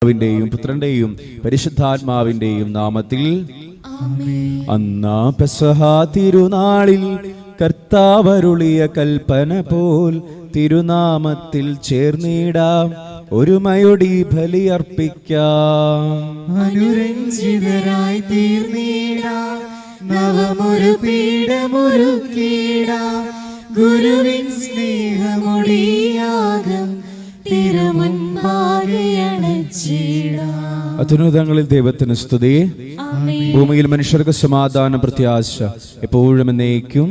പിതാവിന്റെയും പുത്രന്റെയും പരിശുദ്ധാത്മാവിന്റെയും നാമത്തിൽ അന്നാ പെസഹ തിരുനാളിൽ കർത്താവരുളിയ കൽപ്പന പോൽ തിരുനാമത്തിൽ ചേർന്നിടാം, ഒരുമയോടി ബലിയർപ്പിക്കാം. അനുരഞ്ജിതരായി തീർന്നിടാം, നവമൊരു പീഠമൊരുക്കിടാം, ഗുരുവിൻ സ്നേഹമൊടിയാകും തിരുമുൻപാകെ അണച്ചിടാം. അത്യുന്നതങ്ങളിൽ ദൈവത്തിന് സ്തുതി, ഭൂമിയിൽ മനുഷ്യർക്ക് സമാധാനം പ്രത്യാശ എപ്പോഴും എന്നേക്കും.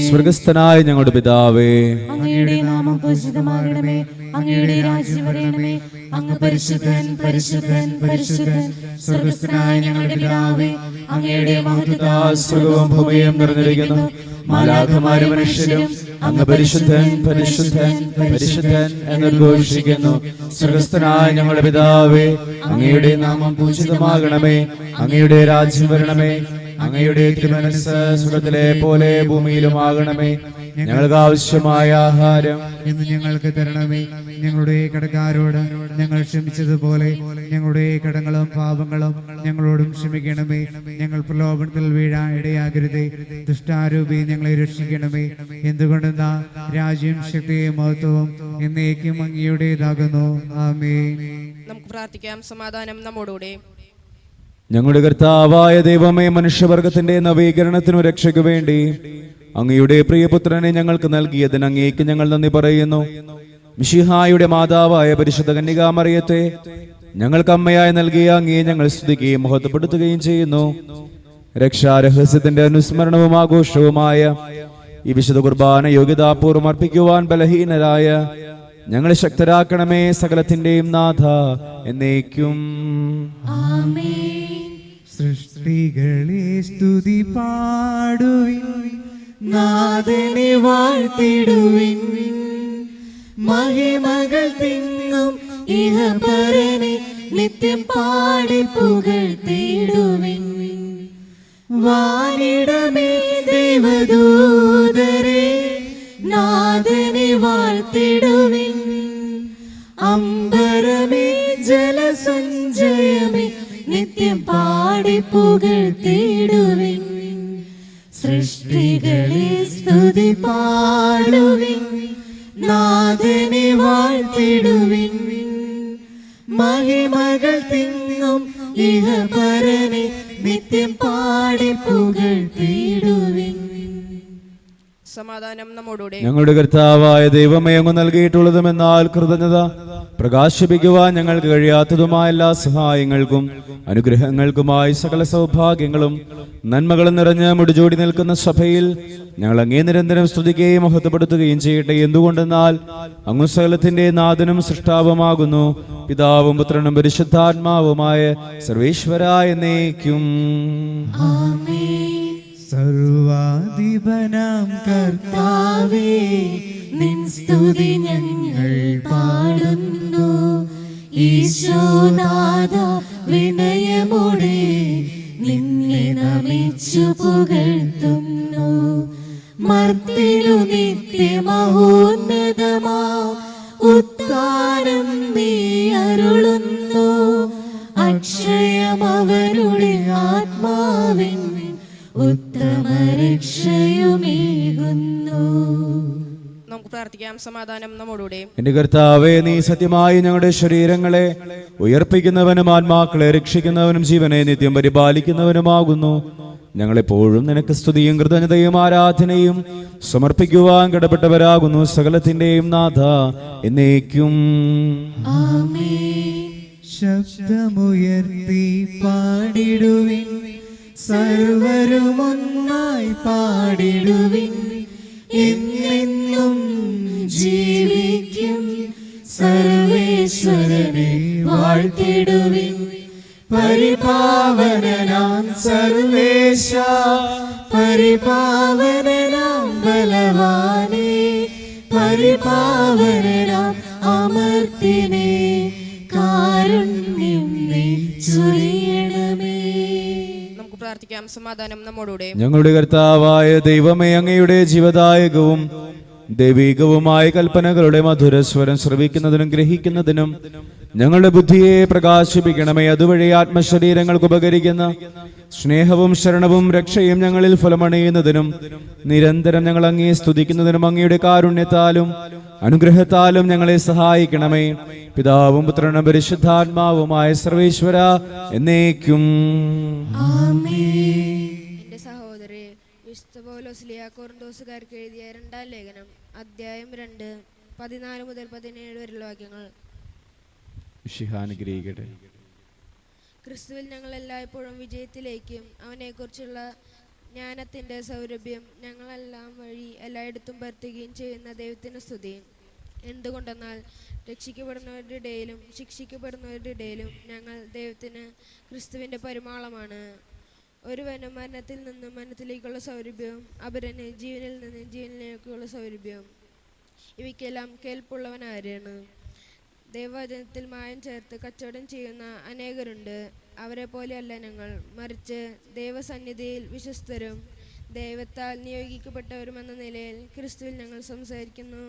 സ്വർഗസ്ഥനായ ഞങ്ങളുടെ പിതാവേ, അങ്ങയുടെ നാമം പൂജിതമാകണമേ, അങ്ങയുടെ രാജ്യം വരണമേ, അങ്ങ് പരിശുദ്ധൻ പരിശുദ്ധൻ പരിശുദ്ധൻ. സ്വർഗസ്ഥനായ ഞങ്ങളുടെ പിതാവേ, അങ്ങയുടെ മഹത്വത്താൽ സ്വർഗവും ഭൂമിയും നിറഞ്ഞിരിക്കുന്നു. മാലാഖമാരും മനുഷ്യരും അങ്ങ് പരിശുദ്ധൻ പരിശുദ്ധൻ പരിശുദ്ധൻ എന്നുദ്ഘോഷിക്കുന്നു. സ്വർഗസ്ഥനായ ഞങ്ങളുടെ പിതാവേ, അങ്ങയുടെ നാമം പൂജിതമാകണമേ, അങ്ങയുടെ രാജ്യം വരണമേ, അങ്ങയുടെ തിരുമനസ്സ് സ്വർഗ്ഗത്തിലെ പോലെ ഭൂമിയിലുമാകണമേ. ഞങ്ങൾക്ക് ആവശ്യമായ ആഹാരം ഇന്ന് ഞങ്ങൾക്ക് തരണമേ. ഞങ്ങളുടെ കടക്കാരോട് ഞങ്ങൾ ക്ഷമിച്ചതുപോലെ ഞങ്ങളുടെ കടങ്ങളും പാപങ്ങളും ഞങ്ങളോടും ക്ഷമിക്കണമേ. ഞങ്ങൾ പ്രലോഭനത്തിൽ വീഴാൻ ഇടയാകരുതേ, ദുഷ്ടാരൂപി ഞങ്ങളെ രക്ഷിക്കണമേ. എന്തുകൊണ്ടെന്നാ രാജ്യം ശക്തിയും മഹത്വവും എന്നേക്കും അങ്ങയുടേതാകുന്നു. ആമേൻ. നമുക്ക് പ്രാർത്ഥിക്കാം. സമാധാനം നമ്മോടുകൂടെ. ഞങ്ങളുടെ കർത്താവായ ദൈവമേ, മനുഷ്യവർഗത്തിന്റെ നവീകരണത്തിനു രക്ഷയ്ക്കു വേണ്ടി അങ്ങയുടെ പ്രിയപുത്രനെ ഞങ്ങൾക്ക് നൽകിയതിന് അങ്ങേക്ക് ഞങ്ങൾ നന്ദി പറയുന്നു. മിശിഹായുടെ മാതാവായ പരിശുദ്ധ കന്യകാമറിയത്തെ ഞങ്ങൾക്ക് അമ്മയായി നൽകിയ അങ്ങയെ ഞങ്ങൾ സ്തുതിക്കുകയും മഹത്വപ്പെടുത്തുകയും ചെയ്യുന്നു. രക്ഷാരഹസ്യത്തിന്റെ അനുസ്മരണവും ആഘോഷവുമായ ഈ വിശുദ്ധ കുർബാന യോഗ്യതാപൂർവ്വം അർപ്പിക്കുവാൻ ബലഹീനരായ ഞങ്ങളെ ശക്തരാക്കണമേ. സകലത്തിന്റെയും നാഥ എന്നേക്കും. സൃഷ്ടികളെ സ്തുതി പാടുവിൻ, നാഥനെ വാഴ്ത്തിടുവിൻ, മഹിമകൾ തിങ്ങും ഇഹപരനെ നിത്യം പാടി പുകഴ്ത്തിടുവിൻ. വാനിടമേ ദൈവദൂതരെ നാഥനെ വാഴ്ത്തിടുവിൻ, അമ്പരമേ ജലസഞ്ചയമേ നിത്യം പാടി പുകഴ്ത്തിടുവിൻ. സൃഷ്ടികളെ സ്തുതി പാടുവിൻ, നാഥനെ വാഴ്ത്തിടുവിൻ, മഹിമകൾ തിങ്ങും ഇഹപരനെ നിത്യം പാടി പുകഴ്ത്തിടുവിൻ. സമാധാനം നമ്മോടുകൂടെ. ഞങ്ങളുടെ കർത്താവായ ദൈവമേ, അങ്ങ് നൽകിയിട്ടുള്ളതുമെന്നാൽ കൃതജ്ഞത പ്രകാശിപ്പിക്കുവാൻ ഞങ്ങൾക്ക് കഴിയാത്തതുമായ എല്ലാ സഹായങ്ങൾക്കും അനുഗ്രഹങ്ങൾക്കുമായി സകല സൗഭാഗ്യങ്ങളും നന്മകളും നിറഞ്ഞ് മുടിചൂടി നിൽക്കുന്ന സഭയിൽ ഞങ്ങൾ അങ്ങേ നിരന്തരം സ്തുതിക്കുകയും മഹത്വപ്പെടുത്തുകയും ചെയ്യട്ടെ. എന്തുകൊണ്ടെന്നാൽ അങ്ങ് സകലത്തിന്റെ നാഥനും സൃഷ്ടാവുമാകുന്നു. പിതാവും പുത്രനും പരിശുദ്ധാത്മാവുമായ സർവേശ്വരായ എന്നേക്കും. സർവാധിപനാം കർത്താവേ, നിൻ സ്തുതി ഞങ്ങൾ പാടുന്നു. ഈശോനാഥ വിനയമോടെ നിന്നെ നമിച്ചു പുകഴ്ത്തുന്നു. മർത്തിനു നിത്യമഹോന്നതമാ ഉത്ഥാനം നീ അരുളുന്നു. അക്ഷയമവനുടെ ആത്മാവിൻ ഉത്തമ രക്ഷയുമേകുന്നു. നമുക്ക് പ്രാർത്ഥിക്കാം. സമാധാനം നമ്മോടുകൂടെ. എന്റെ കർത്താവേ, നീ സത്യമായി ഞങ്ങളുടെ ശരീരങ്ങളെ ഉയർപ്പിക്കുന്നവനും ആത്മാക്കളെ രക്ഷിക്കുന്നവനും ജീവനെ നിത്യം പരിപാലിക്കുന്നവനുമാകുന്നു. ഞങ്ങളെപ്പോഴും നിനക്ക് സ്തുതിയും കൃതജ്ഞതയും ആരാധനയും സമർപ്പിക്കുവാൻ കടപ്പെട്ടവരാകുന്നു. സകലത്തിന്റെയും നാഥ എന്നേക്കും. ശബ്ദമുയർത്തി പാടിടുവിൻ, സർവരുമൊന്നായി പാടിടുവിൻ, എന്നെന്നും ജീവിക്കും സർവേശ്വരനെ വാഴ്ത്തിടുവിൻ. പരിപാവനനാം സർവേശ, പരിപാവനനാം ബലവാനേ, പരിപാവനനാം അമർത്തിനെ കാരുണ്യം നീ ചൊരിയണമേ. പ്രാർത്ഥിക്കാം. സമാധാനം നമ്മോടുകൂടെ. ഞങ്ങളുടെ കർത്താവായ ദൈവമേ, അങ്ങയുടെ ജീവദായകവും ദൈവികവുമായ കൽപ്പനകളുടെ മധുരസ്വരം ശ്രവിക്കുന്നതിനും ഗ്രഹിക്കുന്നതിനും ഞങ്ങളുടെ ബുദ്ധിയെ പ്രകാശിപ്പിക്കണമേ. അതുവഴി ആത്മശരീരങ്ങൾക്ക് ഉപകരിക്കുന്ന സ്നേഹവും ശരണവും രക്ഷയും ഞങ്ങളിൽ ഫലമണിയുന്നതിനും നിരന്തരം ഞങ്ങൾ അങ്ങയെ സ്തുതിക്കുന്നതിനും അങ്ങയുടെ കാരുണ്യത്താലും അനുഗ്രഹത്താലും ഞങ്ങളെ സഹായിക്കണമേ. പിതാവും പുത്രനും പരിശുദ്ധാത്മാവുമായ സർവേശ്വര എന്നേക്കും. എന്റെ സഹോദരി വിശുദ്ധ പൗലോസ് കൊറിന്തോസുകാർക്ക് എഴുതിയ 2-ാം ലേഖനം അധ്യായം 2 14 മുതൽ 17 വരെയുള്ള വാക്യങ്ങൾ. അനുഗ്രഹിക്കട്ടെ. ക്രിസ്തുവിൽ ഞങ്ങൾ എല്ലായ്പ്പോഴും വിജയത്തിലേക്കും അവനെക്കുറിച്ചുള്ള ജ്ഞാനത്തിന്റെ സൗരഭ്യം ഞങ്ങളെല്ലാം വഴി എല്ലായിടത്തും പരത്തുകയും ചെയ്യുന്ന ദൈവത്തിന് സ്തുതി. എന്തുകൊണ്ടെന്നാൽ രക്ഷിക്കപ്പെടുന്നവരുടെ ഇടയിലും ശിക്ഷിക്കപ്പെടുന്നവരുടെ ഇടയിലും ഞങ്ങൾ ദൈവത്തിന് ക്രിസ്തുവിന്റെ പരിമാളമാണ്. ഒരുവന് മരണത്തിൽ നിന്നും മരണത്തിലേക്കുള്ള സൗരഭ്യവും അപരന് ജീവനിൽ നിന്ന് ജീവനിലേക്കുള്ള സൗരഭ്യവും. ഇവയ്ക്കെല്ലാം കേൾപ്പുള്ളവൻ ആരാണ്? ദൈവവചനത്തിൽ മായം ചേർത്ത് കച്ചവടം ചെയ്യുന്ന അനേകരുണ്ട്. അവരെ പോലെയല്ല ഞങ്ങൾ, മറിച്ച് ദൈവസന്നിധിയിൽ വിശ്വസ്തരും ദൈവത്താൽ നിയോഗിക്കപ്പെട്ടവരുമെന്ന നിലയിൽ ക്രിസ്തുവിൽ ഞങ്ങൾ സംസാരിക്കുന്നു.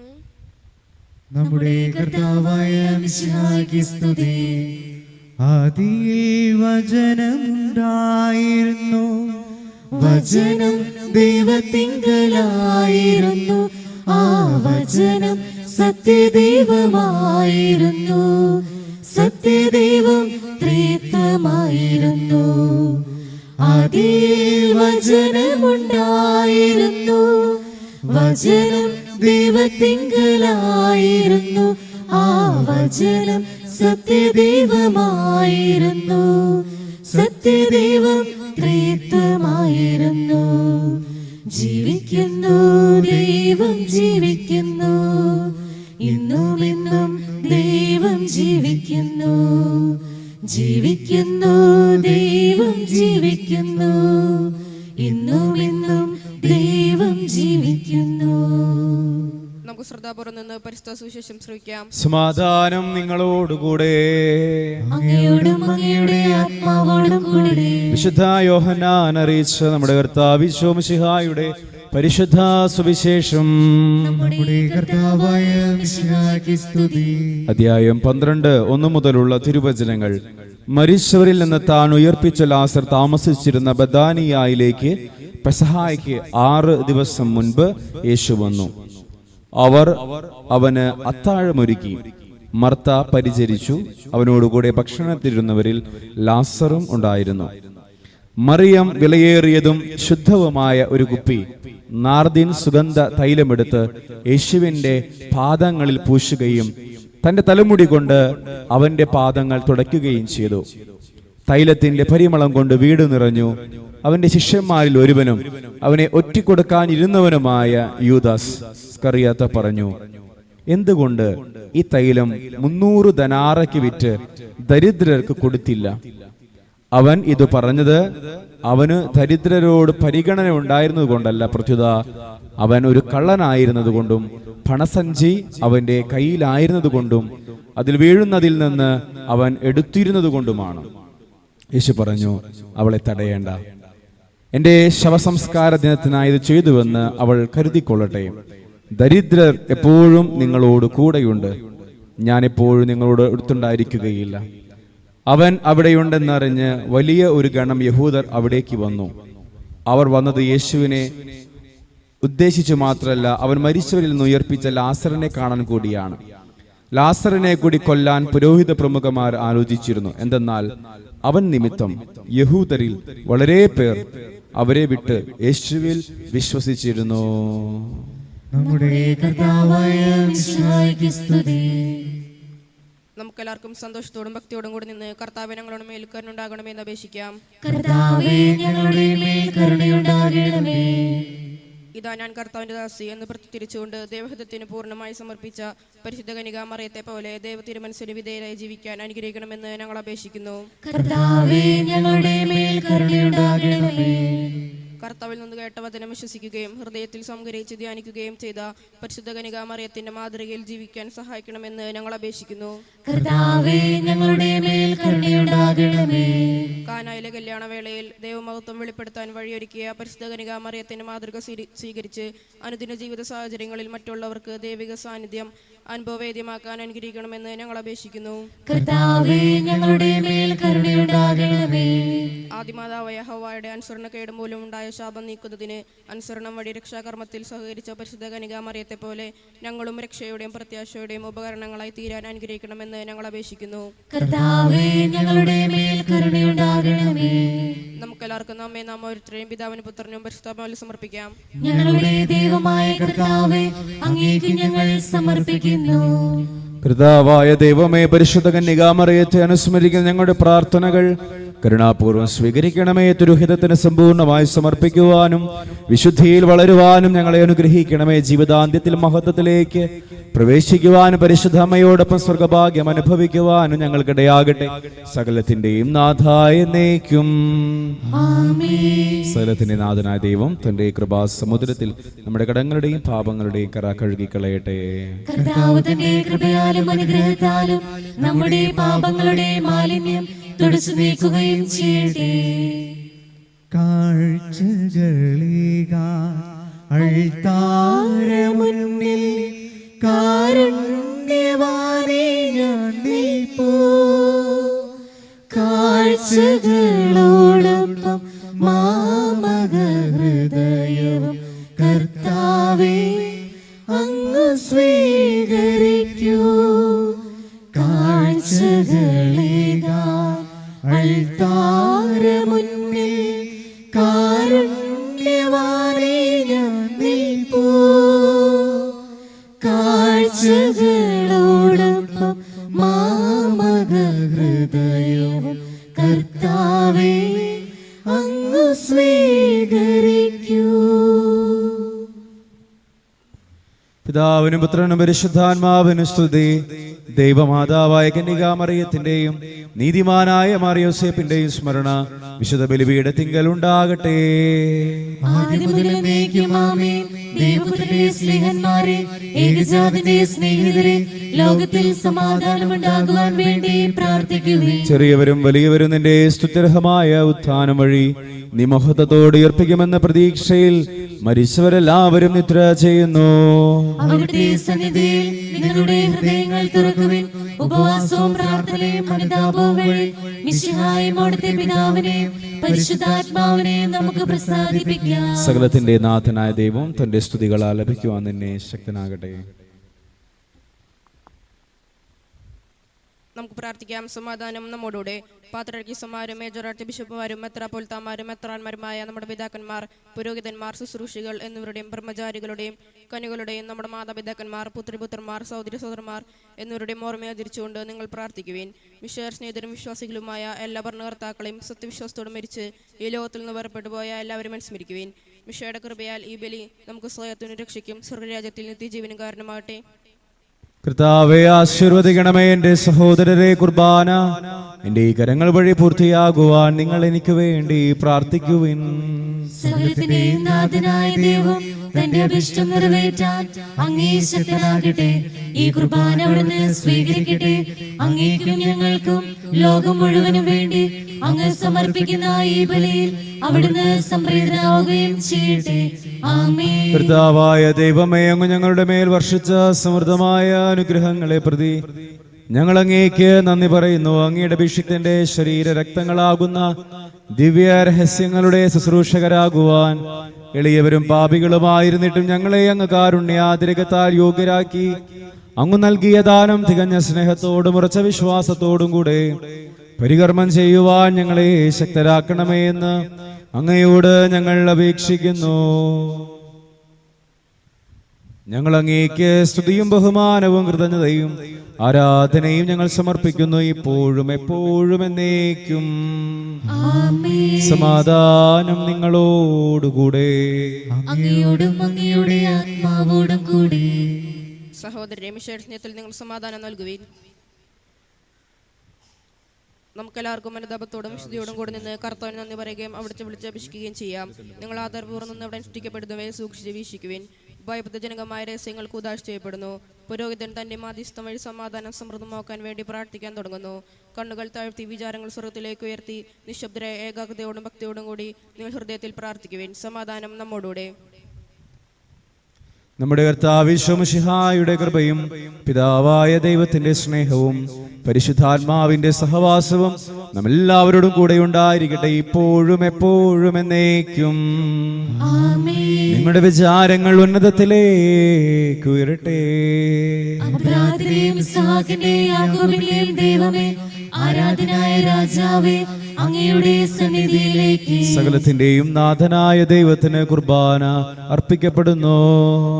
നമ്മുടെ കർത്താവായ മിശിഹായ്ക്ക് സ്തുതി. ആദിയിൽ വചനമുണ്ടായിരുന്നു, വചനം ദൈവത്തിങ്കലായിരുന്നു, ആ വചനം സത്യദൈവമായിരുന്നു, സത്യദൈവം ത്രിത്വമായിരുന്നു. ആദിയിൽ വചനമുണ്ടായിരുന്നു, വചനം ദൈവത്തിങ്കലായിരുന്നു, ആ വചനം സത്യദൈവമായിരുന്നു, സത്യദൈവം ത്രിത്വമായിരുന്നു. ജീവിക്കുന്നു ദൈവം ജീവിക്കുന്നു, ഇന്നും ഇന്നും ദൈവം ജീവിക്കുന്നു. ജീവിക്കുന്നു ദൈവം ജീവിക്കുന്നു, ഇന്നും ഇന്നും ദൈവം ജീവിക്കുന്നു. നമുക്ക് ശ്രദ്ധാപൂർവ്വം നിന്ന് പരിശുദ്ധ സുവിശേഷം ശ്രവിക്കാം. സമാധാനം നിങ്ങളോടുകൂടെ. അങ്ങയോടും അങ്ങയുടെ ആത്മാവോടും കൂടെ. വിശുദ്ധ യോഹന്നാൻ അറിയിച്ച നമ്മുടെ കർത്താവ് ഈശോ മിശിഹായുടെ പരിശുദ്ധ സുവിശേഷം. നമ്മുടെ കർത്താവായ മിശിഹായ്ക്ക് സ്തുതി. അധ്യായം 12 1 മുതലുള്ള തിരുവചനങ്ങൾ. മരിച്ചവരിൽ നിന്ന് താൻ ഉയർപ്പിച്ച ലാസർ താമസിച്ചിരുന്ന ബഥാനിയായിലേക്ക് പെസഹായ്ക്ക് 6 ദിവസം മുൻപ് യേശു വന്നു. അവർ അവന് അത്താഴമൊരുക്കി. മർത്ത പരിചരിച്ചു. അവനോടുകൂടെ ഭക്ഷണത്തിരുന്നവരിൽ ലാസറും ഉണ്ടായിരുന്നു. മറിയം വിലയേറിയതും ശുദ്ധവുമായ ഒരു കുപ്പി നാർദിൻ സുഗന്ധ തൈലമെടുത്ത് യേശുവിന്റെ പാദങ്ങളിൽ പൂശുകയും തന്റെ തലമുടി കൊണ്ട് അവന്റെ പാദങ്ങൾ തുടയ്ക്കുകയും ചെയ്തു. തൈലത്തിന്റെ പരിമളം കൊണ്ട് വീട് നിറഞ്ഞു. അവന്റെ ശിഷ്യന്മാരിൽ ഒരുവനും അവനെ ഒറ്റിക്കൊടുക്കാനിരുന്നവനുമായ യൂദാസ് സ്കറിയാത്ത പറഞ്ഞു, എന്തുകൊണ്ട് ഈ തൈലം 300 ദനാറയ്ക്ക് വിറ്റ് ദരിദ്രർക്ക് കൊടുത്തില്ല? അവൻ ഇത് പറഞ്ഞത് അവന് ദരിദ്രരോട് പരിഗണന ഉണ്ടായിരുന്നത് കൊണ്ടല്ല, പ്രത്യുത അവൻ ഒരു കള്ളനായിരുന്നത് കൊണ്ടും പണസഞ്ചി അവന്റെ കയ്യിലായിരുന്നത് കൊണ്ടും അതിൽ വീഴുന്നതിൽ നിന്ന് അവൻ എടുത്തിരുന്നത് കൊണ്ടുമാണ്. യേശു പറഞ്ഞു, അവളെ തടയേണ്ട. എന്റെ ശവസംസ്കാര ദിനത്തിനായി ഇത് ചെയ്തുവെന്ന് അവൾ കരുതിക്കൊള്ളട്ടെ. ദരിദ്രർ എപ്പോഴും നിങ്ങളോട് കൂടെയുണ്ട്, ഞാൻ എപ്പോഴും നിങ്ങളോട് അടുത്തുണ്ടായിരിക്കുകയില്ല. അവൻ അവിടെയുണ്ടെന്നറിഞ്ഞ് വലിയ ഒരു ഗണം യഹൂദർ അവിടേക്ക് വന്നു. അവർ വന്നത് യേശുവിനെ ഉദ്ദേശിച്ചു മാത്രമല്ല, അവൻ മരിച്ചവരിൽ നിന്ന് ഉയർപ്പിച്ച ലാസറിനെ കാണാൻ കൂടിയാണ്. ലാസറിനെ കൂടി കൊല്ലാൻ പുരോഹിത പ്രമുഖന്മാർ ആലോചിച്ചിരുന്നു. എന്തെന്നാൽ അവൻ നിമിത്തം യഹൂദരിൽ വളരെ പേർ അവരെ വിട്ട് യേശുവിൽ വിശ്വസിച്ചിരുന്നു. നമ്മുടെ കർത്താവായ മിശിഹായ്ക്ക് സ്തുതി. നമുക്കെല്ലാവർക്കും സന്തോഷത്തോടും ഭക്തിയോടും കൂടി നിന്ന് കർത്താവേ ഞങ്ങളുടെ മേൽ കരുണയുണ്ടാകണമെന്ന് അപേക്ഷിക്കാം. കർത്താവേ ഞങ്ങളുടെ മേൽ കരുണയുണ്ടാകണമേ. ഇതാ ഞാൻ കർത്താവിന്റെ ദാസി എന്ന് പ്രത്യുദ്ധരിച്ചുകൊണ്ട് ദൈവഹിതത്തിന് പൂർണ്ണമായി സമർപ്പിച്ച പരിശുദ്ധ കന്യകാ മറിയത്തെ പോലെ ദൈവത്തിരുമനസ്സിന് വിധേയരായി ജീവിക്കാൻ അനുഗ്രഹിക്കണമെന്ന് ഞങ്ങൾ അപേക്ഷിക്കുന്നു. കർത്താവേ ഞങ്ങളുടെ മേൽ കരുണയുണ്ടാകണമേ. കർത്താവിൽ നിന്ന് കേട്ട വചനം വിശ്വസിക്കുകയും ഹൃദയത്തിൽ സംഗ്രഹിച്ച് ധ്യാനിക്കുകയും ചെയ്ത പരിശുദ്ധ കന്യകാമറിയത്തിന്റെ മാതൃകയിൽ ജീവിക്കാൻ സഹായിക്കണമെന്ന് ഞങ്ങൾ അപേക്ഷിക്കുന്നു. കർത്താവേ, ഞങ്ങളുടെ മേൽ കരുണയുണ്ടാകണമേ. കാനായിലെ കല്യാണവേളയിൽ ദൈവമഹത്വം വെളിപ്പെടുത്താൻ വഴിയൊരുക്കിയ പരിശുദ്ധ കന്യകാമറിയത്തിന്റെ മാതൃക സ്വീകരിച്ച് അനുദിന ജീവിത സാഹചര്യങ്ങളിൽ മറ്റുള്ളവർക്ക് ദൈവിക സാന്നിധ്യം അനുഭവവേദ്യമാക്കാൻ അനുഗ്രഹിക്കണമെന്ന് ഞങ്ങൾ അപേക്ഷിക്കുന്നു. കർത്താവേ, ഞങ്ങളുടെ മേൽ കരുണയുണ്ടാകണമേ. ആദിമാതാവായ ഹവ്വായുടെ അനുസരണക്കേട് മൂലം ഉണ്ടായ ശാപം നീക്കുന്നതിന് അനുസരണം വഴി രക്ഷാകർമ്മത്തിൽ സഹകരിച്ച പരിശുദ്ധ കന്യകാമറിയത്തെ പോലെ ഞങ്ങളും രക്ഷയുടെയും പ്രത്യാശയുടെയും ഉപകരണങ്ങളായി തീരാൻ അനുഗ്രഹിക്കണമെന്ന് ഞങ്ങൾ അപേക്ഷിക്കുന്നു. കർത്താവേ, ഞങ്ങളുടെ മേൽ കരുണയുണ്ടാകണമേ. നമുക്കെല്ലാവർക്കും നമ്മെ നാം ഓരോരുത്തരെയും പിതാവിനും പുത്രനും പരിശുദ്ധാത്മാവിൽ സമർപ്പിക്കാം. ഞങ്ങളുടെ ദൈവമായ കർത്താവേ, അങ്ങേക്ക് ഞങ്ങൾ സമർപ്പിക്കുന്നു. കർത്താവായ ദൈവമേ, പരിശുദ്ധ കന്യകാമറിയത്തെ അനുസ്മരിക്കുന്ന ഞങ്ങളുടെ പ്രാർത്ഥനകൾ കരുണാപൂർവ്വം സ്വീകരിക്കണമേ. തിരുഹിതത്തിന് സമ്പൂർണ്ണമായി സമർപ്പിക്കുവാനും വിശുദ്ധിയിൽ വളരുവാനും ഞങ്ങളെ അനുഗ്രഹിക്കണമേ. ജീവിതാന്ത്യത്തിൽ മഹത്വത്തിലേക്ക് പ്രവേശിക്കുവാനും പരിശുദ്ധ അമ്മയോടൊപ്പം സ്വർഗഭാഗ്യം അനുഭവിക്കുവാനും ഞങ്ങൾക്കിടയാകട്ടെ. സകലത്തിന്റെയും നാഥായ എന്നേക്കും. സകലത്തിന്റെ നാഥനായ ദൈവം തന്റെ കൃപാസമുദ്രത്തിൽ നമ്മുടെ കടങ്ങളുടെയും പാപങ്ങളുടെയും കറ കഴുകിക്കളയട്ടെ. കർത്താവ് തന്റെ കൃപയാലും അനുഗ്രഹത്താലും നമ്മുടെ പാപങ്ങളുടെ മാലിന്യം തുടച്ചു നീക്കുകയും ചെയ്യട്ടെ. അൾത്താരമുന്നിൽ കാരുണ്യവാനേ ഞാൻ നിൽപ്പൂ. കാഴ്ചകളോടൊപ്പം മാമക ഹൃദയവും കർത്താവേ അങ്ങ് സ്വീകരിക്കൂ. കാഴ്ചകളേകാൻ അൾത്താരമുന്നിൽ കാരുണ്യവാനേ ഞാൻ നിൽപ്പൂ. കാഴ്ചകളോടൊപ്പം മാമക ഹൃദയവും കർത്താവേ അങ്ങ് സ്വീകരിക്കൂ. പിതാവിനും പുത്രനും പരിശുദ്ധാത്മാവിനും സ്തുതി. ദൈവമാതാവായ കന്യകാമറിയത്തിന്റെയും നീതിമാനായ മാർയോസേപ്പിന്റെയും സ്മരണ വിശുദ്ധ ബലിപീഠത്തിങ്കൽ ഉണ്ടാകട്ടെ. ദൈവപുത്രന്റെ സ്നേഹന്മാരെ, ഏകജാതന്റെ സ്നേഹിതരെ, ലോകത്തിൽ സമാധാനമുണ്ടാകുവാൻ വേണ്ടി പ്രാർത്ഥിക്കുവിൻ. ചെറിയവരും വലിയവരും നിന്റെ സ്തുത്യർഹമായ ഉത്ഥാനം വഴി നീ മഹത്വത്തോട് ഉയർപ്പിക്കുമെന്ന പ്രതീക്ഷയിൽ മരിച്ചവരെല്ലാവരും നിദ്ര ചെയ്യുന്നു. അവിടുത്തെ സന്നിധിയിൽ നിങ്ങളുടെ ഹൃദയങ്ങൾ തുറക്കുവിൻ. ഉപവാസവും പ്രാർത്ഥനയും അനുതാപവും വഴി മിശിഹായും അവിടുത്തെ പിതാവിനെയും പരിശുദ്ധാത്മാവിനെയും നമുക്ക് പ്രസാദിപ്പിക്കാം. സകലത്തിന്റെ നാഥനായ ദൈവം തന്റെ സ്തുതികൾ ആലപിക്കുവാൻ നിന്നെ ശക്തനാകട്ടെ. നമുക്ക് പ്രാർത്ഥിക്കാം. സമാധാനം നമ്മോടുകൂടെ. പാത്രർക്കീസമാരും മേജറാർച്ച് ബിഷപ്പുമാരും മെത്രാപ്പൊലിത്താമാരും മെത്രാന്മാരുമായ നമ്മുടെ പിതാക്കന്മാർ, പുരോഹിതന്മാർ, ശുശ്രൂഷികൾ എന്നിവരുടെയും ബ്രഹ്മചാരികളുടെയും കനികളുടെയും നമ്മുടെ മാതാപിതാക്കന്മാർ, പുത്രിപുത്രന്മാർ, സഹോദരി സഹോദരന്മാർ എന്നിവരുടെയും ഓർമ്മയെ തിരിച്ചുകൊണ്ട് നിങ്ങൾ പ്രാർത്ഥിക്കുവിൻ. വിശ്വാസ സ്നേഹിതരും വിശ്വാസികളുമായ എല്ലാ ഭരണകർത്താക്കളെയും സത്യവിശ്വാസത്തോടെ മരിച്ച് ഈ ലോകത്തിൽ നിന്ന് വേർപെട്ടു പോയ എല്ലാവരും അനുസ്മരിക്കുവിൻ. മിശിഹായുടെ കൃപയാൽ ഈ ബലി നമുക്ക് സ്വയത്തിനും രക്ഷിക്കും സ്വർഗരാജ്യത്തിൽ നിത്യജീവനും കാരണമാകട്ടെ. കർത്താവെ ആശീർവദിക്കണമേ. എന്റെ സഹോദരരെ, കുർബാന എന്റെ ഈ കരങ്ങൾ വഴി പൂർത്തിയാകുവാൻ നിങ്ങൾ എനിക്ക് വേണ്ടി പ്രാർത്ഥിക്കുവിൻ. സകലത്തിന്റെയും നാഥനായ ദൈവം തന്റെ അഭിഷ്ടം നിറവേറ്റാൻ അങ്ങേ ശക്തനാകട്ടെ. ഈ കുർബാന അവിടുന്ന് സ്വീകരിക്കട്ടെ. അങ്ങേക്കും ഞങ്ങൾക്കും ലോകം മുഴുവനും വേണ്ടി അങ്ങ് സമർപ്പിക്കുന്ന ഈ ബലിയിൽ അവിടുന്ന് സംപ്രീതനാവുകയും ചെയ്യട്ടെ. ആമേൻ. കർത്താവായ ദൈവമേ, അങ്ങ് ഞങ്ങളുടെ മേൽ വർഷിച്ച സമൃദ്ധമായ അനുഗ്രഹങ്ങളെ പ്രതി ഞങ്ങൾ അങ്ങേക്ക് നന്ദി പറയുന്നു. അങ്ങയുടെ അഭിഷിക്തന്റെ ശരീര രക്തങ്ങളാകുന്ന ദിവ്യ രഹസ്യങ്ങളുടെ ശുശ്രൂഷകരാകുവാൻ എളിയവരും പാപികളുമായിരുന്നിട്ടും ഞങ്ങളെ അങ്ങ് കാരുണ്യാതിരകത്താൽ യോഗ്യരാക്കി. അങ്ങ് നൽകിയ ദാനം തികഞ്ഞ സ്നേഹത്തോടും ഉറച്ച വിശ്വാസത്തോടും കൂടെ പരികർമ്മം ചെയ്യുവാൻ ഞങ്ങളെ ശക്തരാക്കണമേ എന്ന് അങ്ങയോട് ഞങ്ങൾ അപേക്ഷിക്കുന്നു. ഞങ്ങൾ അങ്ങേക്ക് സ്തുതിയും ബഹുമാനവും കൃതജ്ഞതയും ആരാധനയും ഞങ്ങൾ സമർപ്പിക്കുന്നു, ഇപ്പോഴും എപ്പോഴും എന്നേക്കും. സമാധാനം നിങ്ങളോടുകൂടെ. അങ്ങയോടും അങ്ങയുടെ ആത്മാവോടും കൂടി. സഹോദരരെ, മിശിഹായുടെ സ്നേഹത്തിൽ നിങ്ങൾ സമാധാനം നൽകുവിൻ. നമുക്കെല്ലാവർക്കും അനുതാപത്തോടും വിശുദ്ധിയോടും കൂടി നിന്ന് കർത്താവിന് നന്ദി പറയുകയും അവിടുത്തെ വിളിച്ചപേക്ഷിക്കുകയും ചെയ്യാം. നിങ്ങൾ ആദരപൂർവ്വം നിന്ന് അവിടെ അനുഷ്ഠിക്കപ്പെടുന്നവയെ സൂക്ഷിച്ച് വീക്ഷിക്കുവിൻ. ഭയഭക്തജനകമായ രഹസ്യങ്ങൾക്ക് ഉദാശ ചെയ്യപ്പെടുന്നു. പുരോഹിതൻ തന്റെ മാധ്യസ്ഥം വഴി സമാധാനം സമൃദ്ധമാക്കാൻ വേണ്ടി പ്രാർത്ഥിക്കാൻ തുടങ്ങുന്നു. കണ്ണുകൾ താഴ്ത്തി വിചാരങ്ങൾ സ്വർഗത്തിലേക്ക് ഉയർത്തി നിശബ്ദരായ ഏകാഗ്രതയോടും ഭക്തിയോടും കൂടി നിങ്ങൾ ഹൃദയത്തിൽ പ്രാർത്ഥിക്കുവിൻ. സമാധാനം നമ്മോടുകൂടെ. നമ്മുടെ കർത്താവ് ഈശോ മിശിഹായുടെ കൃപയും പിതാവായ ദൈവത്തിന്റെ സ്നേഹവും പരിശുദ്ധാത്മാവിന്റെ സഹവാസവും നമ്മെല്ലാവരോടും കൂടെ ഉണ്ടായിരിക്കട്ടെ, ഇപ്പോഴും എപ്പോഴും എന്നേക്കും. നിങ്ങളുടെ വിചാരങ്ങൾ ഉന്നതത്തിലേക്ക് ഉയരട്ടെ. ദൈവമേ, ആരാധനായ രാജാവേ, അങ്ങയുടെ സന്നിധിയിലേക്ക് സകലത്തിന്റെയും നാഥനായ ദൈവത്തിന് കുർബാന അർപ്പിക്കപ്പെടുന്നു.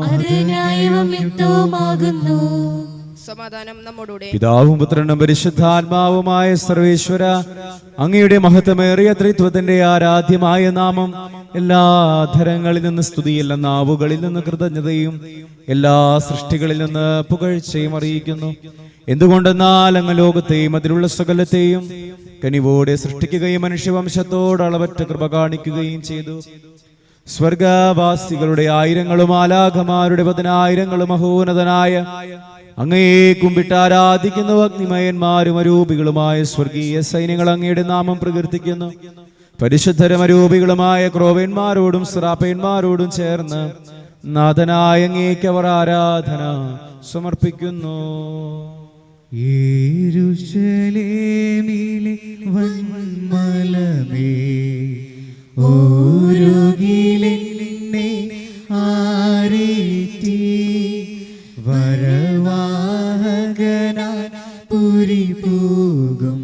അത് ന്യായവും യുക്തവുമാകുന്നു. സമാധാനം നമ്മോടുകൂടെ. പിതാവും പുത്രനും പരിശുദ്ധാത്മാവുമായ സർവേശ്വര, അങ്ങയുടെ മഹത്വമേറിയ ത്രിത്വത്തിന്റെ ആരാധ്യമായ നാമം എല്ലാ ധരങ്ങളിൽ നിന്ന് സ്തുതിയും എല്ലാ നാവുകളിൽ നിന്ന് കൃതജ്ഞതയും എല്ലാ സൃഷ്ടികളിൽ നിന്ന് പുകഴ്ചയും അറിയിക്കുന്നു. എന്തുകൊണ്ടെന്നാൽ അങ്ങ് ലോകത്തെയും അതിലുള്ള സകലത്തെയും കനിവോടെ സൃഷ്ടിക്കുകയും മനുഷ്യവംശത്തോട് അളവറ്റ കൃപ കാണിക്കുകയും ചെയ്തു. സ്വർഗവാസികളുടെ ആയിരങ്ങളും ആലാഖമാരുടെ 10,000 മഹോന്നതനായ അങ്ങയെ കുമ്പിട്ട് ആരാധിക്കുന്നു. അഗ്നിമയന്മാരും അരൂപികളുമായ സ്വർഗീയ സൈന്യങ്ങൾ അങ്ങയുടെ നാമം പ്രകീർത്തിക്കുന്നു. പരിശുദ്ധരും അരൂപികളുമായ ക്രോവേന്മാരോടും സ്രാപ്പേന്മാരോടും ചേർന്ന് നാഥനായ അങ്ങേക്ക് അവർ ആരാധന സമർപ്പിക്കുന്നു. യെരൂശലേമിലെ വന്മലമേ, ഓരുകിലെന്നെ ആരേറ്റി വരവാഹകനായി പുരി പോകും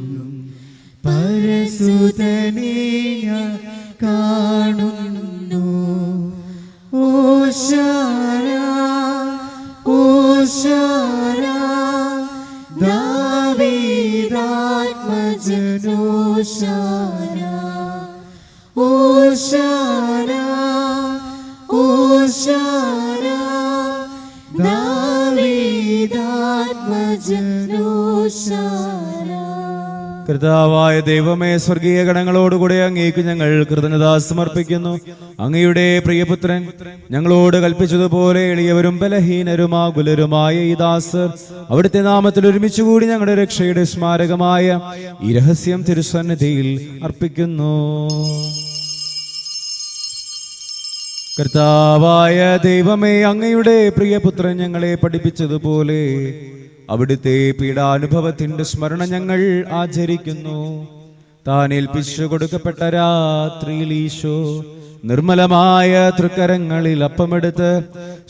പരസുതനെ ഞാൻ കാണുന്നു. ഓശാന ഓശാന ദാവീദാത്മജനോശാന ഓശാന ഓശാന ദാവീദാത്മജനോശാന. കർത്താവായ ദൈവമേ, സ്വർഗീയ ഗണങ്ങളോടുകൂടെ അങ്ങേക്ക് ഞങ്ങൾ കൃതജ്ഞത സമർപ്പിക്കുന്നു. അങ്ങയുടെ പ്രിയപുത്രൻ ഞങ്ങളോട് കൽപ്പിച്ചതുപോലെ എളിയവരും ബലഹീനരുമാകുലരുമായ ഈ ദാസർ അവിടുത്തെ നാമത്തിൽ ഒരുമിച്ചുകൂടി ഞങ്ങളുടെ രക്ഷയുടെ സ്മാരകമായ ഈ രഹസ്യം തിരുസന്നിധിയിൽ അർപ്പിക്കുന്നു. കർത്താവായ ദൈവമേ, അങ്ങയുടെ പ്രിയപുത്രൻ ഞങ്ങളെ പഠിപ്പിച്ചതുപോലെ അവിടുത്തെ പീഡാനുഭവത്തിന്റെ സ്മരണ ഞങ്ങൾ ആചരിക്കുന്നു. താൻ ഏൽപ്പിച്ചു കൊടുക്കപ്പെട്ട രാത്രിയിൽ ഈശോ നിർമ്മലമായ തൃക്കരങ്ങളിൽ അപ്പമെടുത്ത്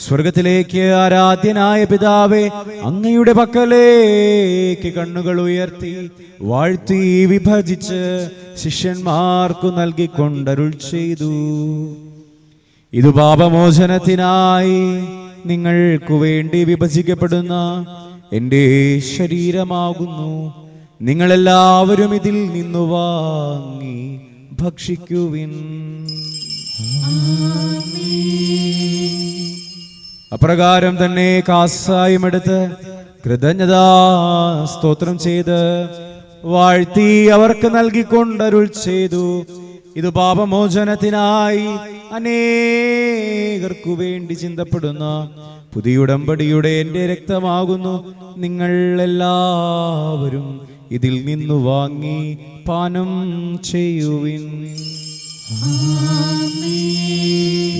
സ്വർഗത്തിലേക്ക് ആരാധ്യനായ പിതാവേ, അങ്ങയുടെ പക്കലേക്ക് കണ്ണുകൾ ഉയർത്തി വാഴ്ത്തി വിഭജിച്ച് ശിഷ്യന്മാർക്കു നൽകിക്കൊണ്ടരുൾ ചെയ്തു. ഇത് പാപമോചനത്തിനായി നിങ്ങൾക്കു വേണ്ടി വിഭജിക്കപ്പെടുന്ന എന്റെ ശരീരമാകുന്നു. നിങ്ങളെല്ലാവരും ഇതിൽ നിന്നു വാങ്ങി ഭക്ഷിക്കുവിൻ. അപ്രകാരം തന്നെ കാസായുമെടുത്ത് കൃതജ്ഞതാ സ്തോത്രം ചെയ്ത് വാഴ്ത്തി അവർക്ക് നൽകിക്കൊണ്ടരുൾ ചെയ്തു. ഇത് പാപമോചനത്തിനായി അനേകർക്കു വേണ്ടി ചിന്തപ്പെടുന്ന പുതിയ ഉടമ്പടിയുടെ എന്റെ രക്തമാകുന്നു. നിങ്ങൾ എല്ലാവരും ഇതിൽ നിന്നു വാങ്ങി പാനം ചെയ്യുവിൻ.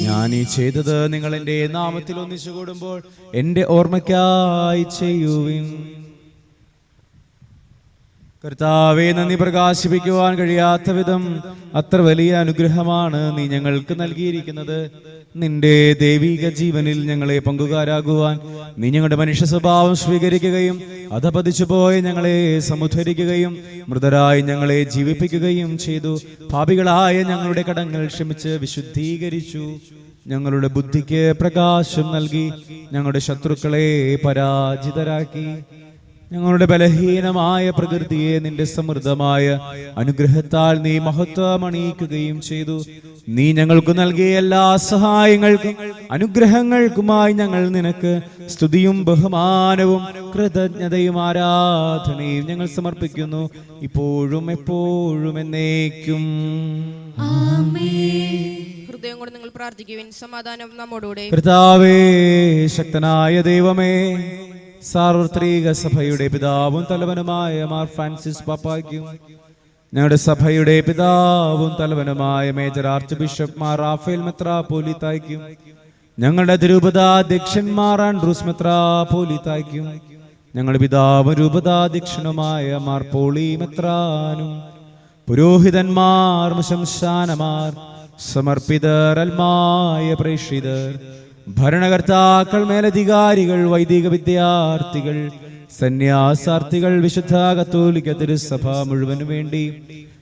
ഞാൻ ഈ ചെയ്തത് നിങ്ങൾ എന്റെ നാമത്തിൽ ഒന്നിച്ചു കൂടുമ്പോൾ എന്റെ ഓർമ്മയ്ക്കായി ചെയ്യുവിൻ. കർത്താവേ, നന്ദി പ്രകാശിപ്പിക്കുവാൻ കഴിയാത്ത വിധം അത്ര വലിയ അനുഗ്രഹമാണ് നീ ഞങ്ങൾക്ക് നൽകിയിരിക്കുന്നത്. നിന്റെ ദൈവിക ജീവനിൽ ഞങ്ങളെ പങ്കുകാരാകുവാൻ നീ ഞങ്ങളുടെ മനുഷ്യ സ്വഭാവം സ്വീകരിക്കുകയും അധപതിച്ചു പോയ ഞങ്ങളെ സമുദ്ധരിക്കുകയും മൃതരായി ഞങ്ങളെ ജീവിപ്പിക്കുകയും ചെയ്തു. പാപികളായ ഞങ്ങളുടെ കടങ്ങൾ ക്ഷമിച്ച് വിശുദ്ധീകരിച്ചു. ഞങ്ങളുടെ ബുദ്ധിക്ക് പ്രകാശം നൽകി ഞങ്ങളുടെ ശത്രുക്കളെ പരാജിതരാക്കി. ഞങ്ങളുടെ ബലഹീനമായ പ്രകൃതിയെ നിന്റെ സമൃദ്ധമായ അനുഗ്രഹത്താൽ നീ മഹത്വമണിയിക്കുകയും ചെയ്തു. നീ ഞങ്ങൾക്ക് നൽകിയ എല്ലാ സഹായങ്ങൾക്കും അനുഗ്രഹങ്ങൾക്കുമായി ഞങ്ങൾ നിനക്ക് സ്തുതിയും ബഹുമാനവും കൃതജ്ഞതയും ആരാധനയും ഞങ്ങൾ സമർപ്പിക്കുന്നു, ഇപ്പോഴും എപ്പോഴും എന്നേക്കും. ഹൃദയം കൊണ്ട് നിങ്ങൾ പ്രാർത്ഥിക്കുവിൻ. സമാധാനം നമ്മോടുകൂടെ. കർത്താവേ, ശക്തനായ ദൈവമേ, സാർവത്രിക സഭയുടെ പിതാവും തലവനുമായ മാർ ഫ്രാൻസിസ് പാപ്പായ്ക്കും ഞങ്ങളുടെ സഭയുടെ പിതാവും തലവനുമായ മേജർ ആർച്ച് ബിഷപ്പ് മാർ റാഫേൽ മെത്രാപ്പോലീത്തായ്ക്കും ഞങ്ങളുടെ തിരുപതാധ്യക്ഷന്മാർ ആൻഡ്രൂസ് മെത്രാപ്പോലീത്തായ്ക്കും ഞങ്ങളുടെ പിതാവും രൂപതാധ്യക്ഷനുമായ മാർ പോളി മെത്രാനും പുരോഹിതന്മാർ, ശംശാനമാർ, സമർപ്പിതർ, അൽമായ പ്രേക്ഷിതർ, ഭരണകർത്താക്കൾ, മേലധികാരികൾ, വൈദിക വിദ്യാർത്ഥികൾ, സന്യാസാർത്ഥികൾ, വിശുദ്ധ കത്തോലിക്ക തിരുസഭ മുഴുവനും വേണ്ടി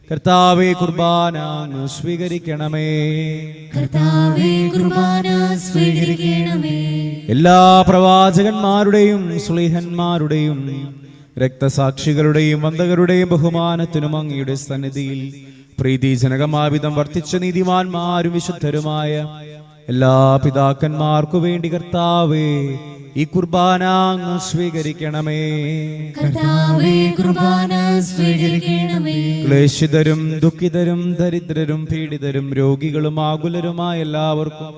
കർത്താവേ കുർബാന അങ്ങ് സ്വീകരിക്കണമേ. കർത്താവേ കുർബാന സ്വീകരിക്കണമേ. എല്ലാ പ്രവാചകന്മാരുടെയും ശ്ലീഹന്മാരുടെയും രക്തസാക്ഷികളുടെയും വന്ദകരുടെയും ബഹുമാനത്തിനും അങ്ങയുടെ സന്നിധിയിൽ പ്രീതിജനകമാവിധം വർത്തിച്ച നീതിമാന്മാരും വിശുദ്ധരുമായ എല്ലാ പിതാക്കന്മാർക്കു വേണ്ടി കർത്താവേ ഈ കുർബാന അങ്ങ് സ്വീകരിക്കണമേ. കർത്താവേ കുർബാന സ്വീകരിക്കണമേ. ക്ലേശിതരും ദുഃഖിതരും ദരിദ്രരും പീഡിതരും രോഗികളും ആകുലരുമായ എല്ലാവർക്കും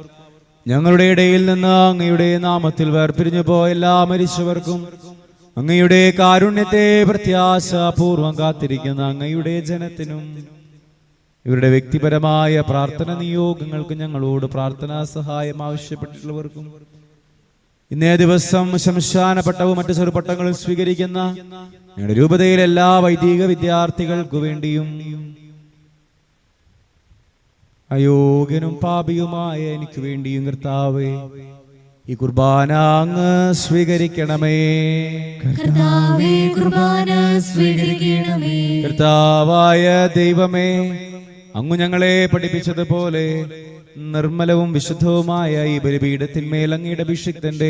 ഞങ്ങളുടെ ഇടയിൽ നിന്ന് അങ്ങയുടെ നാമത്തിൽ വേർപിരിഞ്ഞു പോയ എല്ലാ മരിച്ചവർക്കും അങ്ങയുടെ കാരുണ്യത്തെ പ്രത്യാശാപൂർവം കാത്തിരിക്കുന്ന അങ്ങയുടെ ജനത്തിനും ഇവരുടെ വ്യക്തിപരമായ പ്രാർത്ഥന നിയോഗങ്ങൾക്ക് ഞങ്ങളോട് പ്രാർത്ഥനാ സഹായം ആവശ്യപ്പെട്ടിട്ടുള്ളവർക്കും ഇന്നേ ദിവസം ശംശാനപട്ടവും മറ്റു ചെറുപട്ടങ്ങളും സ്വീകരിക്കുന്ന ഞങ്ങളുടെ രൂപതയിലെ എല്ലാ വൈദിക വിദ്യാർത്ഥികൾക്കു വേണ്ടിയും അയോഗ്യനും പാപിയുമായ എനിക്ക് വേണ്ടിയും കർത്താവേ ഈ കുർബാന അങ്ങ് സ്വീകരിക്കണമേ. കർത്താവേ കുർബാന സ്വീകരിക്കണമേ. കർത്താവായ ദൈവമേ, അങ്ങ് ഞങ്ങളെ പഠിപ്പിച്ചതുപോലെ നിർമ്മലവും വിശുദ്ധവുമായ ഈ ബലിപീഠത്തിന്മേൽ അങ്ങയുടെ അഭിഷിക്തന്റെ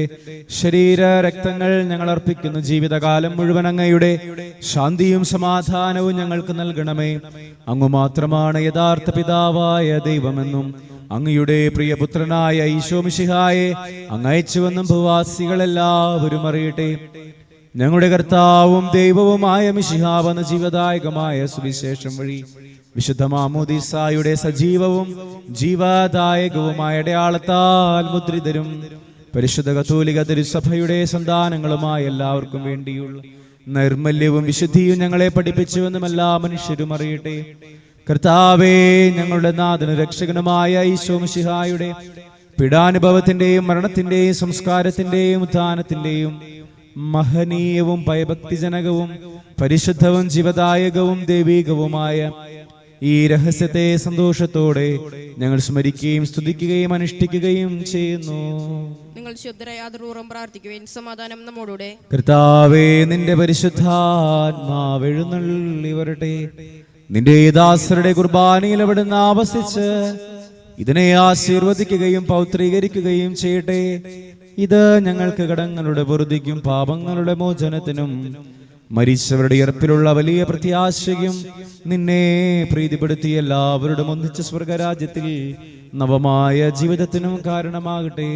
ശരീര രക്തങ്ങൾ ഞങ്ങൾ അർപ്പിക്കുന്നു. ജീവിതകാലം മുഴുവൻ അങ്ങയുടെ ശാന്തിയും സമാധാനവും ഞങ്ങൾക്ക് നൽകണമേ. അങ്ങ് മാത്രമാണ് യഥാർത്ഥ പിതാവായ ദൈവമെന്നും അങ്ങയുടെ പ്രിയപുത്രനായ ഈശോ മിശിഹായെ അങ്ങ് അയച്ചുവെന്നും ഭൂവാസികളെല്ലാവരും അറിയട്ടെ. ഞങ്ങളുടെ കർത്താവും ദൈവവുമായ മിശിഹാ വന്ന ജീവദായകമായ സുവിശേഷം വഴി വിശുദ്ധ മാമോദീസായുടെ സജീവവും ജീവദായകവുമായ അടയാളത്താൽ മുദ്രിതരും പരിശുദ്ധ കത്തോലിക തിരുസഭയുടെ സന്താനങ്ങളുമായ എല്ലാവർക്കും വേണ്ടിയുള്ള നൈർമല്യവും വിശുദ്ധിയും ഞങ്ങളെ പഠിപ്പിച്ചുവെന്നും എല്ലാ മനുഷ്യരും അറിയട്ടെ. കർത്താവേ, ഞങ്ങളുടെ നാഥനും രക്ഷകനുമായ ഈശോ മിശിഹായുടെ പീഡാനുഭവത്തിന്റെയും മരണത്തിന്റെയും സംസ്കാരത്തിന്റെയും ഉത്ഥാനത്തിന്റെയും മഹനീയവും ഭയഭക്തിജനകവും പരിശുദ്ധവും ജീവദായകവും ദൈവികവുമായ ഈ രഹസ്യത്തെ സന്തോഷത്തോടെ ഞങ്ങൾ സ്മരിക്കുകയും സ്തുതിക്കുകയും അനുഷ്ഠിക്കുകയും ചെയ്യുന്നു. നിങ്ങൾ ശുദ്ധരായ ആദരപൂർവ്വം പ്രാർത്ഥിക്കുവിൻ. സമാധാനം നമ്മോടുകൂടെ. കർത്താവേ, നിന്റെ പരിശുദ്ധാത്മാവ് എഴുന്നള്ളി വരട്ടെ. നിന്റെ ദാസരുടെ കുർബാനയിൽ അവിടുന്ന് ആവസിച്ച് ഇതിനെ ആശീർവദിക്കുകയും പൗത്രീകരിക്കുകയും ചെയ്യട്ടെ. ഇത് ഞങ്ങൾക്ക് കടങ്ങളുടെ പൊറുതിക്കും പാപങ്ങളുടെ മോചനത്തിനും മരിച്ചവരുടെ ഉയർപ്പിലുള്ള വലിയ പ്രത്യാശയും നിന്നെ പ്രീതിപ്പെടുത്തി എല്ലാവരോടും ഒന്നിച്ച സ്വർഗരാജ്യത്തിൽ നവമായ ജീവിതത്തിനും കാരണമാകട്ടെ.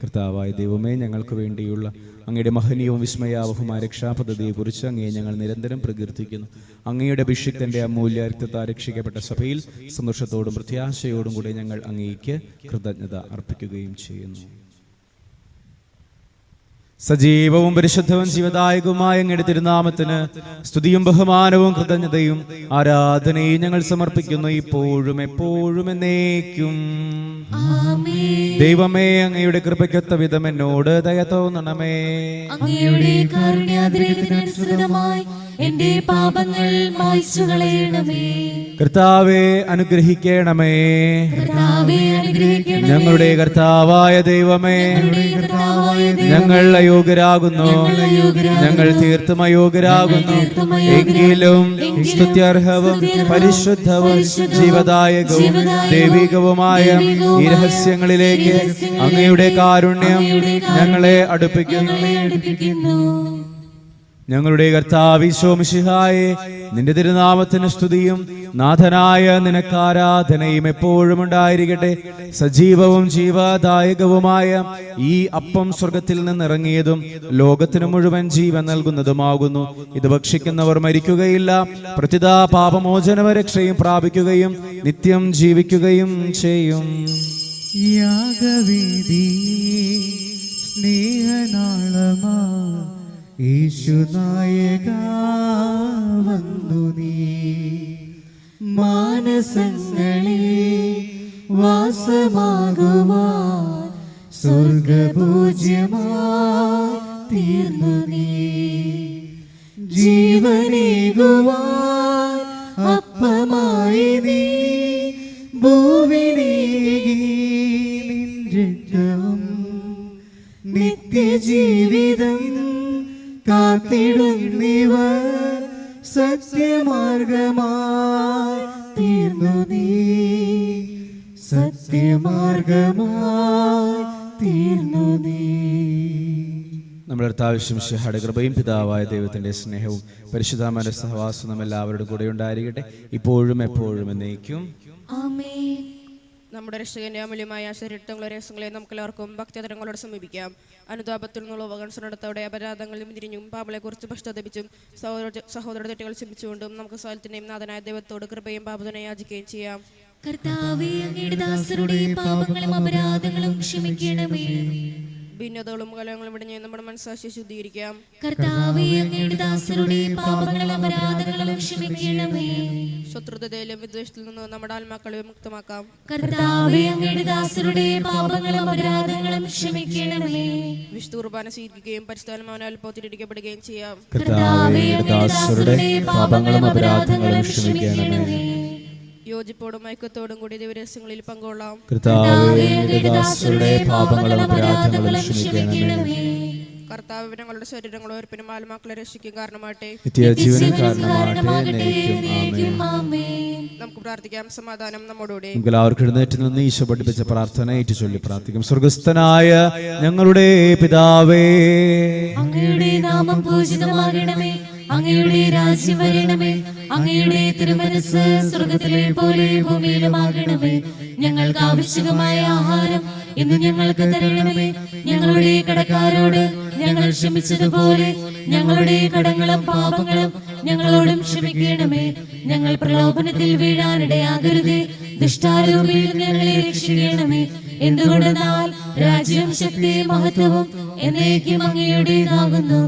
കർത്താവായ ദൈവമേ, ഞങ്ങൾക്ക് വേണ്ടിയുള്ള അങ്ങയുടെ മഹനീയവും വിസ്മയാവഹുമായ രക്ഷാപദ്ധതിയെ കുറിച്ച് അങ്ങയെ ഞങ്ങൾ നിരന്തരം പ്രകീർത്തിക്കുന്നു. അങ്ങയുടെ അഭിഷിക്തന്റെ അമൂല്യ രക്തത്താൽ രക്ഷിക്കപ്പെട്ട സഭയിൽ സന്തോഷത്തോടും പ്രത്യാശയോടും കൂടെ ഞങ്ങൾ അങ്ങേക്ക് കൃതജ്ഞത അർപ്പിക്കുകയും ചെയ്യുന്നു. സജീവവും പരിശുദ്ധവും ജീവദായകവുമായ അങ്ങയുടെ തിരുനാമത്തിന് സ്തുതിയും ബഹുമാനവും കൃതജ്ഞതയും ആരാധനയും ഞങ്ങൾ സമർപ്പിക്കുന്നു, ഇപ്പോഴും എപ്പോഴും എന്നേക്കും. ദൈവമേ, അങ്ങയുടെ കൃപയ്ക്കൊത്ത വിധം എന്നോട് ദയ തോന്നണമേ. അങ്ങയുടെ കാരുണ്യാതിരേകത്തിനനുസൃതമായി എന്റെ പാപങ്ങൾ മായ്ച്ചു കളയണമേ. കർത്താവേ, അനുഗ്രഹിക്കണമേ. കർത്താവേ, അനുഗ്രഹിക്കണമേ. ഞങ്ങളുടെ കർത്താവായ ദൈവമേ, ഞങ്ങൾ അയോഗ്യരാകുന്നു, ഞങ്ങൾ തീർത്തും അയോഗ്യരാകുന്നു. എങ്കിലും സ്തുത്യർഹവും പരിശുദ്ധവും ജീവദായകവും ദൈവികവുമായ ഈ രഹസ്യങ്ങളിലേക്ക് അങ്ങയുടെ കാരുണ്യം ഞങ്ങളെ അടുപ്പിക്കുന്നു. ഞങ്ങളുടെ കർത്താവ് ഈശോ മിശിഹായേ, നിന്റെ തിരുനാമത്തിന് സ്തുതിയും നാഥനായ നിനക്കാരാധനയും എപ്പോഴും ഉണ്ടായിരിക്കട്ടെ. സജീവവും ജീവദായകവുമായ ഈ അപ്പം സ്വർഗത്തിൽ നിന്നിറങ്ങിയതും ലോകത്തിന് മുഴുവൻ ജീവൻ നൽകുന്നതുമാകുന്നു. ഇത് ഭക്ഷിക്കുന്നവർ മരിക്കുകയില്ല, പ്രത്യുത പാപമോചനവും രക്ഷയും പ്രാപിക്കുകയും നിത്യം ജീവിക്കുകയും ചെയ്യും. യാഗവേദി സ്നേഹനാളമാ യേശുനായക വന്നു നീ മാനസങ്ങളിൽ വാസമാകുവാൻ സ്വർഗപൂജ്യമായി തീർന്നു നീ ജീവനേകുവാൻ അപ്പമായി നീ ഭൂവിനേകി നിൻ രക്തവും നിത്യജീവിതം കാത്തിടുന്നിവർ സത്യമാർഗമായി തീർന്നു നീ സത്യമാർഗമായി തീർന്നു നീ. നമ്മുടെ കർത്താവിശ്വമിശിഹായുടെ കൃപയും പിതാവായ ദൈവത്തിന്റെ സ്നേഹവും പരിശുദ്ധാത്മാവിന്റെ സഹവാസവും നമ്മ എല്ലാവരുടെ കൂടെ ഉണ്ടായിരിക്കട്ടെ, ഇപ്പോഴും എപ്പോഴും എന്നേക്കും. ആമേൻ. നമ്മുടെ രക്ഷകന്റെ അമൂല്യമായ ശരീരങ്ങളെ രഹസ്യങ്ങളെ നമുക്കെല്ലാവർക്കും ഭക്തിതരങ്ങളോട് സമീപിക്കാം. അനുതാപത്തിൽ നിന്നുള്ള ഉപകരണത്തോടെ അപരാധങ്ങളിൽ തിരിഞ്ഞും പാപങ്ങളെ കുറിച്ച് പശ്ചാത്തപിച്ചും സഹോദര തെറ്റുകൾ ക്ഷമിച്ചുകൊണ്ടും നമുക്ക് സകലത്തിന്റെയും നാഥനായ ദൈവത്തോട് കൃപയും പാപത്തിനെ യാചിക്കുകയും ചെയ്യാം. കർത്താവേ, അങ്ങയുടെ ദാസരുടെ പാപങ്ങളും അപരാധങ്ങളും ക്ഷമിക്കണമേ. ഭിന്നതകളും കലഹങ്ങളും വിടഞ്ഞ് നമ്മുടെ മനസ്സാക്ഷി ശുദ്ധീകരിക്കാം. കർത്താവേ, അങ്ങയുടെ ദാസരുടെ പാപങ്ങളും അപരാധങ്ങളും ക്ഷമിക്കണമേ. ശത്രുതയിലും വിദ്വേഷത്തിൽ നിന്ന് നമ്മുടെ ആത്മാക്കളെ മുക്തമാക്കാം. കർത്താവേ, അങ്ങയുടെ ദാസരുടെ പാപങ്ങളും അപരാധങ്ങളും ക്ഷമിക്കണമേ. വിശുദ്ധ കുർബാന സ്വീകരിക്കുകയും പരിശുദ്ധാത്മാവിനാൽ പോറ്റിരിക്കപ്പെടുകയും ചെയ്യാം. കർത്താവേ, അങ്ങയുടെ ദാസരുടെ പാപങ്ങളും അപരാധങ്ങളും ക്ഷമിക്കണമേ. യോജിപ്പോടും ഐക്യത്തോടും കൂടി ദിവരഹസ്യങ്ങളിൽ പങ്കുകൊള്ളാം. കർത്താവേ, അങ്ങയുടെ ദാസരുടെ പാപങ്ങളും അപരാധങ്ങളും ക്ഷമിക്കണമേ. കർത്താവ് ഞങ്ങളുടെ ശരീരങ്ങളെ ഒരുപ്പിനും ആത്മാക്കളെ രക്ഷിക്കും കാരണമാട്ടെ, നിത്യജീവനും കാരണമാകട്ടെ. എന്നേക്കും ആമേൻ. നമുക്ക് പ്രാർത്ഥിക്കാം. സമാധാനം നമ്മോടുകൂടെ. നമുക്ക് എല്ലാവർക്കും എഴുന്നേറ്റ് നിന്ന് ഈശോ പഠിപ്പിച്ച പ്രാർത്ഥന ഏറ്റുചൊല്ലി പ്രാർത്ഥിക്കും. സ്വർഗസ്ഥനായ ഞങ്ങളുടെ പിതാവേ, അങ്ങയുടെ നാമം പൂജിതമാകണമേ. അങ്ങയുടെ രാജ്യം വരണമേ. അങ്ങയുടെ തിരുമനസ് സ്വർഗത്തിലെ പോലെ ഭൂമിയിലുമാകണമേ. ഞങ്ങൾക്ക് ആവശ്യമായ ആഹാരം ഇന്ന് ഞങ്ങൾക്ക് തരണമേ. ഞങ്ങളുടെ കടക്കാരോട് ഞങ്ങൾ ക്ഷമിച്ചതുപോലെ ഞങ്ങളുടെ കടങ്ങളും പാപങ്ങളും ഞങ്ങളോടും ക്ഷമിക്കണമേ. ഞങ്ങൾ പ്രലോഭനത്തിൽ വീഴാനിടയാകരുതേ, ദുഷ്ടാരൂപിയിൽ ഞങ്ങളെ രക്ഷിക്കണമേ. എന്തുകൊണ്ടെന്നാൽ രാജ്യം, ശക്തിയും മഹത്വവും എന്നേക്കും അങ്ങയുടേതാകുന്നു.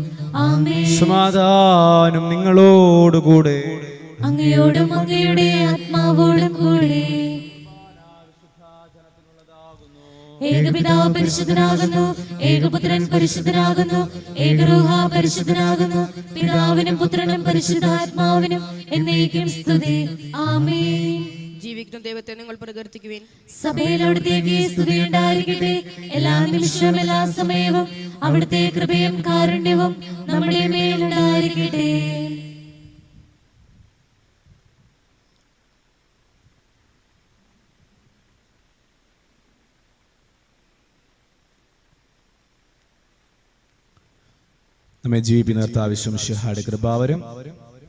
ആമേൻ. സമാധാനം നിങ്ങളോടുകൂടെ. അങ്ങയോടും അങ്ങയുടെ ആത്മാവോടും കൂടെ. ഏകപിതാവ് പരിശുദ്ധനാകുന്നു, ഏകപുത്രൻ പരിശുദ്ധനാകുന്നു, ഏകരൂഹ പരിശുദ്ധനാകുന്നു. പിതാവിനും പുത്രനും പരിശുദ്ധാത്മാവിനും എന്നേക്കും സ്തുതി. ആമേൻ. ജീവിക്കുന്ന ദൈവത്തെ നിങ്ങൾ പ്രകീർത്തിക്കുവിൻ. സഭയിൽ അവിടുത്തേക്ക് സ്തുതി ഉണ്ടായിരിക്കട്ടെ. എല്ലാ നിമിഷവും എല്ലാ സമയവും അവിടുത്തെ കൃപയും കാരുണ്യവും നമ്മുടെ മേലുണ്ടായിരിക്കട്ടെ. നമ്മെ ജീവിപ്പിക്കുന്ന കർത്താവിശ്വമിശിഹായുടെ കൃപാവരം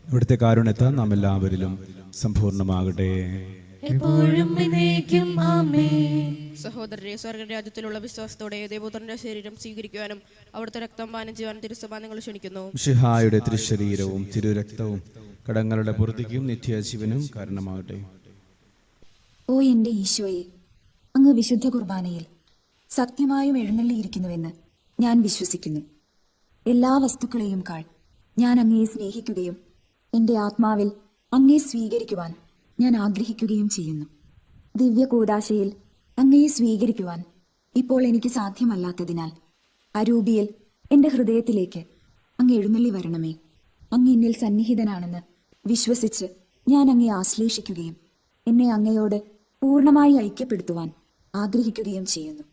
ഇവിടുത്തെ കാരുണ്യത്താൽ നാം എല്ലാവരിലും സമ്പൂർണ്ണമാകട്ടെ. എപ്പോഴും എന്നേക്കും. ആമേൻ. സഹോദരരെ, സ്വർഗരാജ്യത്തിലുള്ള വിശ്വാസത്തോടെ ദേവപുത്രന്റെ ശരീരം സ്വീകരിക്കുവാനും അവിടുത്തെ രക്തം പാനം ചെയ്യാനും തിരുസഭ നിങ്ങൾ ക്ഷണിക്കുന്നു. മിശിഹായുടെ തിരുശരീരവും തിരുരക്തവും കടങ്ങളുടെ പൂർത്തിക്കും നിത്യജീവനും കാരണമാകട്ടെ. ഓ എൻ്റെ ഈശോയെ, അങ്ങ് വിശുദ്ധ കുർബാനയിൽ സത്യമായും എഴുന്നള്ളിയിരിക്കുന്നുവെന്ന് ഞാൻ വിശ്വസിക്കുന്നു. എല്ലാ വസ്തുക്കളെയും കാൾ ഞാൻ അങ്ങയെ സ്നേഹിക്കുകയും എൻ്റെ ആത്മാവിൽ അങ്ങയെ സ്വീകരിക്കുവാൻ ഞാൻ ആഗ്രഹിക്കുകയും ചെയ്യുന്നു. ദിവ്യ കൂദാശയിൽ അങ്ങയെ സ്വീകരിക്കുവാൻ ഇപ്പോൾ എനിക്ക് സാധ്യമല്ലാത്തതിനാൽ അരൂപിയിൽ എൻ്റെ ഹൃദയത്തിലേക്ക് അങ്ങ് എഴുന്നള്ളി വരണമേ. അങ്ങ് എന്നിൽ സന്നിഹിതനാണെന്ന് വിശ്വസിച്ച് ഞാൻ അങ്ങയെ ആശ്ലേഷിക്കുകയും എന്നെ അങ്ങയോട് പൂർണ്ണമായി ഐക്യപ്പെടുത്തുവാൻ ആഗ്രഹിക്കുകയും ചെയ്യുന്നു.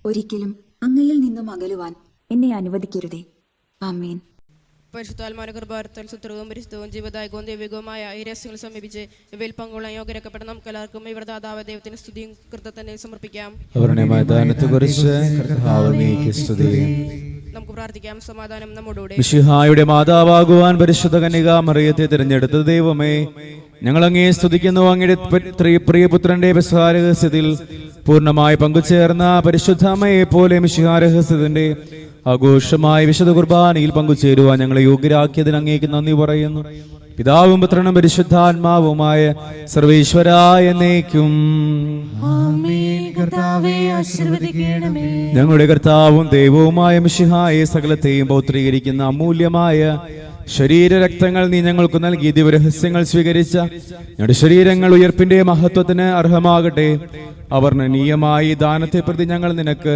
ഒരിക്കലും അങ്ങയിൽ നിന്നും അകലുവാൻ എന്നെ അനുവദിക്കരുതേ. ആമേൻ. പരിശുദ്ധാത്മാവിന്റെ കൃപാരത്താൽ സുത്രവും പരിശുദ്ധവും ജീവദായകവും ദൈവികവുമായ ഈ രഹസ്യങ്ങൾ സമീപിച്ച് ഇവയിൽ പങ്കുകൊള്ളാൻ യോഗ്യരാക്കപ്പെട്ട നമുക്ക് എല്ലാവർക്കും ഇവരുടെ ദാതാവ് ദൈവത്തിന് സ്തുതിയും കൃതജ്ഞതയും സമർപ്പിക്കാം. അവരുടെ മൈതാനത്തെക്കുറിച്ച് കർത്താവേ സ്തുതി. നമുക്ക് പ്രാർത്ഥിക്കാം. സമാധാനം നമ്മോടുകൂടെ. മിശിഹായുടെ മാതാവാകുവാൻ പരിശുദ്ധ കന്യക മറിയത്തെ തിരഞ്ഞെടുത്ത ദൈവമേ, ഞങ്ങൾ അങ്ങേ സ്തുതിക്കുന്നു. അങ്ങയുടെ പ്രിയപുത്രന്റെ പെസഹ രഹസ്യത്തിൽ പൂർണ്ണമായി പങ്കുചേർന്ന പരിശുദ്ധ അമ്മയെ പോലെ മിശിഹാ രഹസ്യത്തിന്റെ ആഘോഷമായ വിശുദ്ധ കുർബാനയിൽ പങ്കുചേരുവാൻ ഞങ്ങളെ യോഗ്യരാക്കിയതിന് അങ്ങേക്ക് നന്ദി പറയുന്നു. പിതാവും പുത്രനും പരിശുദ്ധാത്മാവുമായ സർവേശ്വരായ എന്നേക്കും. ആമേൻ. കർത്താവേ ആശീർവദിക്കണമേ. ഞങ്ങളുടെ കർത്താവും ദൈവവുമായ മിശിഹായെ സകലത്തെയും പൗത്രീകരിക്കുന്ന അമൂല്യമായ ശരീരരക്തങ്ങൾ നീ ഞങ്ങൾക്ക് നൽകി ദിവരഹസ്യങ്ങൾ സ്വീകരിച്ച ഞങ്ങളുടെ ശരീരങ്ങൾ ഉയർപ്പിന്റെ മഹത്വത്തിന് അർഹമാകട്ടെ. അവർണ്ണനീയമായി ദാനത്തെ പ്രതി ഞങ്ങൾ നിനക്ക്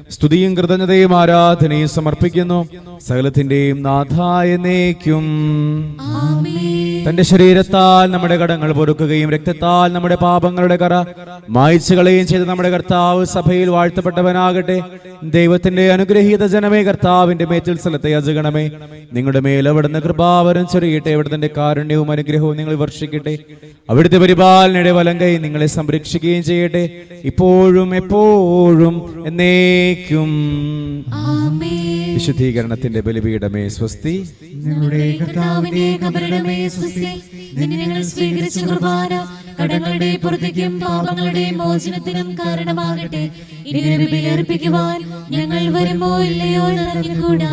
സ്തുതിയും കൃതജ്ഞതയും ആരാധനയും സമർപ്പിക്കുന്നു. സകലത്തിന്റെയും നാഥായ എന്നേക്കും. തന്റെ ശരീരത്താൽ നമ്മുടെ കടങ്ങൾ പൊറുക്കുകയും രക്തത്താൽ നമ്മുടെ പാപങ്ങളുടെ കറ മായ്ച്ചു കളയുകയും ചെയ്ത് നമ്മുടെ കർത്താവ് സഭയിൽ വാഴ്ത്തപ്പെട്ടവനാകട്ടെ. ദൈവത്തിന്റെ അനുഗ്രഹീത ജനമേ, കർത്താവിന്റെ മേച്ചിൽ സ്ഥലത്തെ യാചകണമേ. നിങ്ങളുടെ മേൽ അവിടുന്ന് കൃപാവരം ചൊരിയട്ടെ. അവിടുത്തെ കാരുണ്യവും അനുഗ്രഹവും നിങ്ങൾ വർഷിക്കട്ടെ. അവിടുത്തെ പരിപാലനയുടെ വലങ്കൈ നിങ്ങളെ സംരക്ഷിക്കുകയും ചെയ്യട്ടെ, ഇപ്പോഴും എപ്പോഴും എന്നേക്കും. വിശുദ്ധീകരണത്തിന്റെ ബലിപീഠമേ സ്വസ്തി. ഞങ്ങളുടെ കർത്താവിന്റെ കബറിടമേ സ്വസ്തി. നിന്നെ ഞങ്ങൾ സ്വീകരിച്ച കുർബാന കടങ്ങളുടെ പുറത്തേക്കും പാപങ്ങളുടെ മോചനത്തിനും കാരണമാകട്ടെ. ഇങ്ങനെ ബലിയർപ്പിക്കുവാൻ ഞങ്ങൾ വരുമോ ഇല്ലയോ എന്നറിഞ്ഞുകൂടാ.